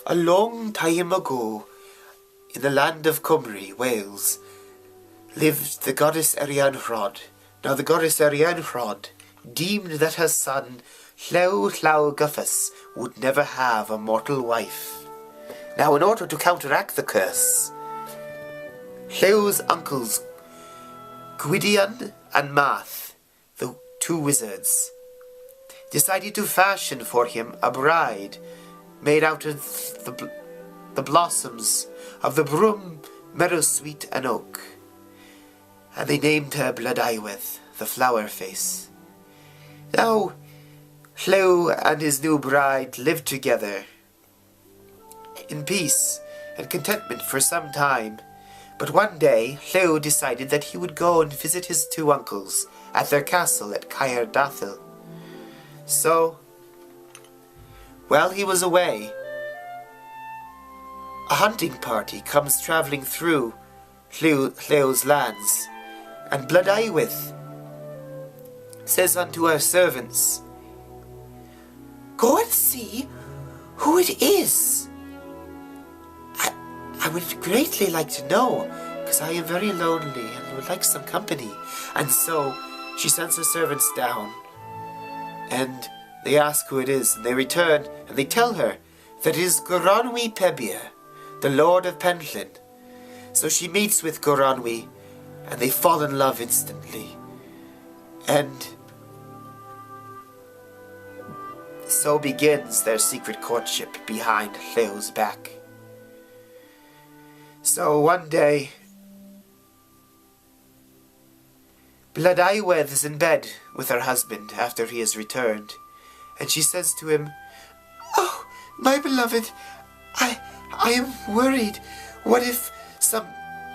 A long time ago, in the land of Cymru, Wales, lived the goddess Rhod. Now the goddess Rhod deemed that her son, Llaw Gyffes, would never have a mortal wife. Now in order to counteract the curse, Llaw's uncles, Gwydion and Math, the two wizards, decided to fashion for him a bride made out of the blossoms of the broom, meadowsweet and oak. And they named her Blodeuwedd, the flower face. Now, Llaw and his new bride lived together in peace and contentment for some time. But one day, Llaw decided that he would go and visit his two uncles at their castle at Caerdathil. So, while he was away, a hunting party comes travelling through Llaw's lands, and Blodeuwedd says unto her servants, "Go and see who it is. I would greatly like to know, because I am very lonely and would like some company." And so she sends her servants down, and they ask who it is, and they return, and they tell her that it is Goronwy Pebir, the Lord of Penllyn. So she meets with Goronwy, and they fall in love instantly. And so begins their secret courtship behind Llaw's back. So one day, Blodeuwedd is in bed with her husband after he has returned, and she says to him, "Oh, my beloved, I am worried. What if some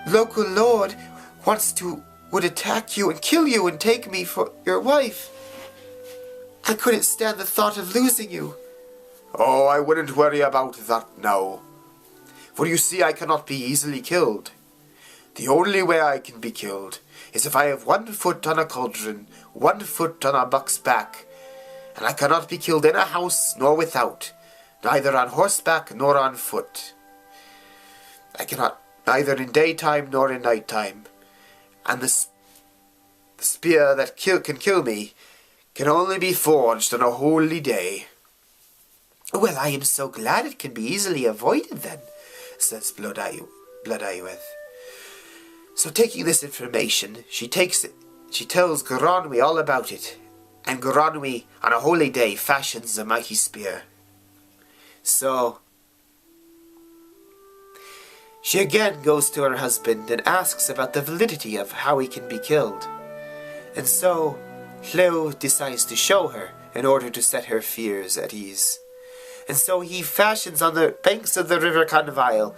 local lord would attack you and kill you and take me for your wife? I couldn't stand the thought of losing you." "Oh, I wouldn't worry about that now. For you see, I cannot be easily killed. The only way I can be killed is if I have 1 foot on a cauldron, 1 foot on a buck's back, and I cannot be killed in a house nor without, neither on horseback nor on foot. I cannot neither in daytime nor in nighttime, and the spear that can kill me can only be forged on a holy day." "Well, I am so glad it can be easily avoided then," says Blodeuwedd. So taking this information, she tells Goronwy all about it, and Goronwy on a holy day fashions a mighty spear. So she again goes to her husband and asks about the validity of how he can be killed. And so Llaw decides to show her in order to set her fears at ease. And so he fashions on the banks of the river Convile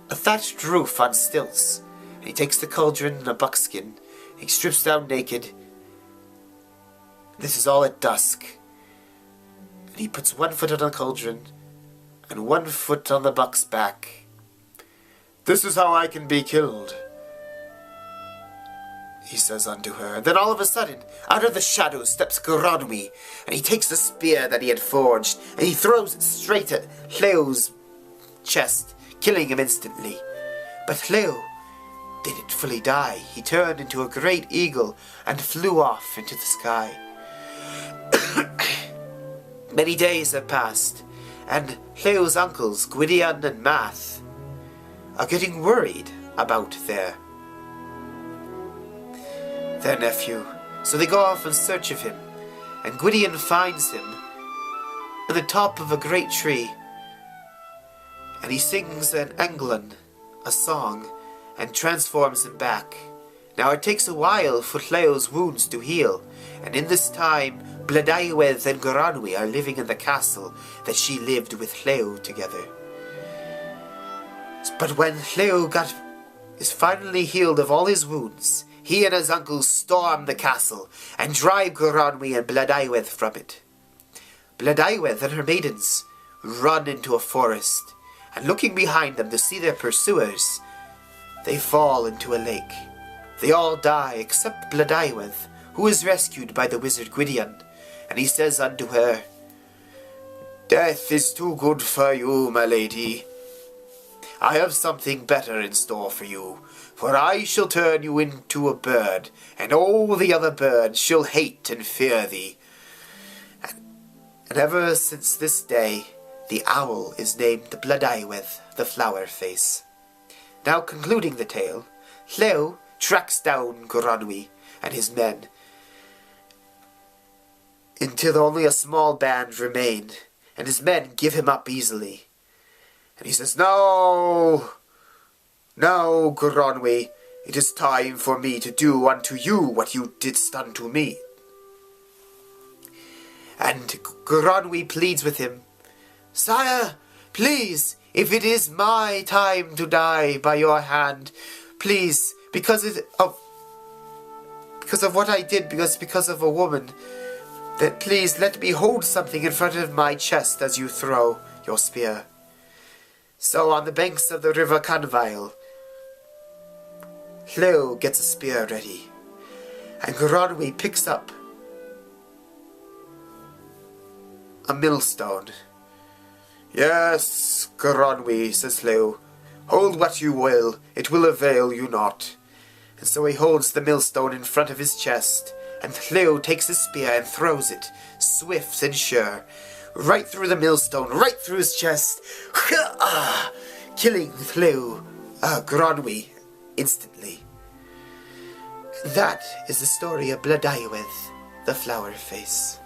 a thatched roof on stilts. And he takes the cauldron and a buckskin. And he strips down naked. This is all at dusk. And he puts 1 foot on the cauldron and 1 foot on the buck's back. "This is how I can be killed," he says unto her. And then all of a sudden, out of the shadows steps Goronwy, and he takes the spear that he had forged, and he throws it straight at Llaw's chest, killing him instantly. But Llaw didn't fully die. He turned into a great eagle and flew off into the sky. Many days have passed, and Llaw's uncles, Gwydion and Math, are getting worried about their nephew. So they go off in search of him, and Gwydion finds him at the top of a great tree, and he sings an englyn, a song, and transforms him back. Now it takes a while for Llaw's wounds to heal, and in this time Blodeuwedd and Goronwy are living in the castle that she lived with Llaw together. But when Llaw is finally healed of all his wounds, he and his uncles storm the castle and drive Goronwy and Blodeuwedd from it. Blodeuwedd and her maidens run into a forest, and looking behind them to see their pursuers, they fall into a lake. They all die except Blodeuwedd, who is rescued by the wizard Gwydion, and he says unto her, Death is too good for you, my lady. I have something better in store for you, for I shall turn you into a bird, and all the other birds shall hate and fear thee. And ever since this day, the owl is named Blodeuwedd, the flower face. Now concluding the tale, Llew tracks down Gronwy and his men, until only a small band remain, and his men give him up easily. And he says, No, no, Gronwy, it is time for me to do unto you what you didst unto me. And Gronwy pleads with him, Sire, please, if it is my time to die by your hand, please, because of what I did, because of a woman, that please let me hold something in front of my chest as you throw your spear. So on the banks of the river Canvail, Llew gets a spear ready, and Gronwy picks up a millstone. Yes, Gronwy, says Llew, hold what you will, it will avail you not. And so he holds the millstone in front of his chest, and Llew takes his spear and throws it, swift and sure, right through the millstone, right through his chest, killing Gronwy instantly. That is the story of Blodeuwedd, the flower face.